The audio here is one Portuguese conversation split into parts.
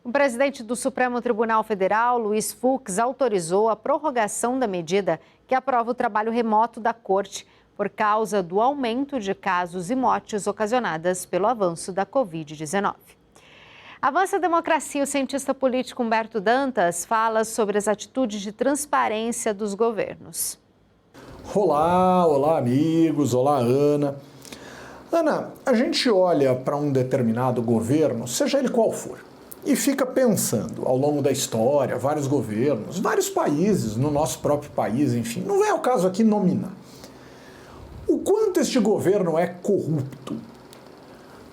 O presidente do Supremo Tribunal Federal, Luiz Fux, autorizou a prorrogação da medida que aprova o trabalho remoto da Corte por causa do aumento de casos e mortes ocasionadas pelo avanço da Covid-19. Avança a Democracia, o cientista político Humberto Dantas fala sobre as atitudes de transparência dos governos. Olá amigos, olá Ana. Ana, a gente olha para um determinado governo, seja ele qual for, e fica pensando ao longo da história, vários governos, vários países, no nosso próprio país, enfim, não vem ao caso aqui nominar. O quanto este governo é corrupto?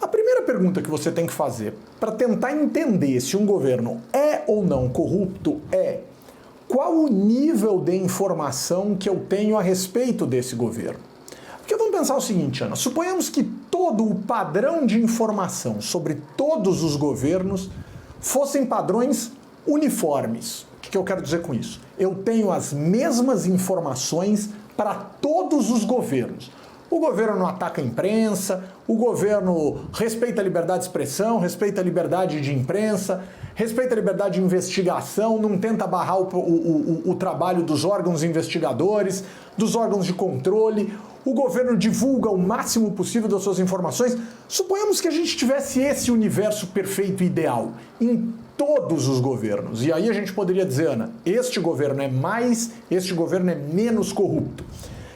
A primeira pergunta que você tem que fazer para tentar entender se um governo é ou não corrupto é: qual o nível de informação que eu tenho a respeito desse governo? Porque vamos pensar o seguinte, Ana, suponhamos que todo o padrão de informação sobre todos os governos fossem padrões uniformes. O que eu quero dizer com isso? Eu tenho as mesmas informações para todos os governos. O governo não ataca a imprensa, o governo respeita a liberdade de expressão, respeita a liberdade de imprensa, respeita a liberdade de investigação, não tenta barrar o trabalho dos órgãos investigadores, dos órgãos de controle. O governo divulga o máximo possível das suas informações. Suponhamos que a gente tivesse esse universo perfeito e ideal em todos os governos. E aí a gente poderia dizer, Ana, este governo é mais, este governo é menos corrupto.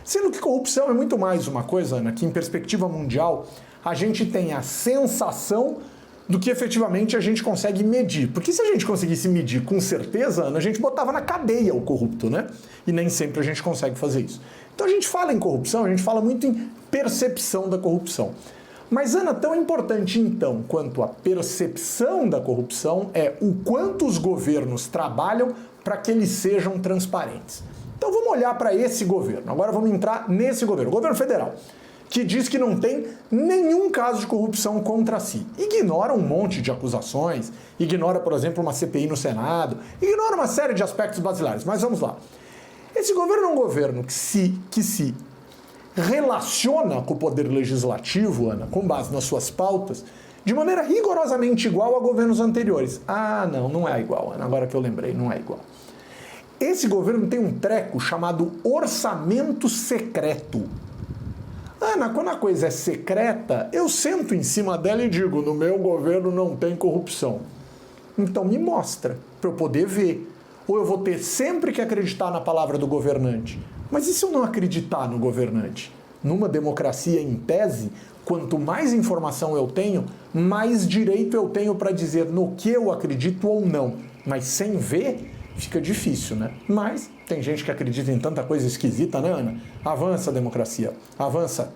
Sendo que corrupção é muito mais uma coisa, Ana, que em perspectiva mundial a gente tem a sensação do que efetivamente a gente consegue medir. Porque se a gente conseguisse medir com certeza, Ana, a gente botava na cadeia o corrupto, né? E nem sempre a gente consegue fazer isso. Então a gente fala em corrupção, a gente fala muito em percepção da corrupção. Mas, Ana, tão importante então quanto a percepção da corrupção é o quanto os governos trabalham para que eles sejam transparentes. Então vamos olhar para esse governo. Agora vamos entrar nesse governo, o governo federal, que diz que não tem nenhum caso de corrupção contra si. Ignora um monte de acusações, ignora, por exemplo, uma CPI no Senado, ignora uma série de aspectos basilares. Mas vamos lá. Esse governo é um governo que se relaciona com o poder legislativo, Ana, com base nas suas pautas, de maneira rigorosamente igual a governos anteriores. Ah, não é igual, Ana, agora que eu lembrei, não é igual. Esse governo tem um treco chamado orçamento secreto. Ana, quando a coisa é secreta, eu sento em cima dela e digo, no meu governo não tem corrupção. Então me mostra, para eu poder ver. Ou eu vou ter sempre que acreditar na palavra do governante. Mas e se eu não acreditar no governante? Numa democracia em tese, quanto mais informação eu tenho, mais direito eu tenho para dizer no que eu acredito ou não. Mas sem ver, fica difícil, né? Mas tem gente que acredita em tanta coisa esquisita, né, Ana? Avança a democracia, avança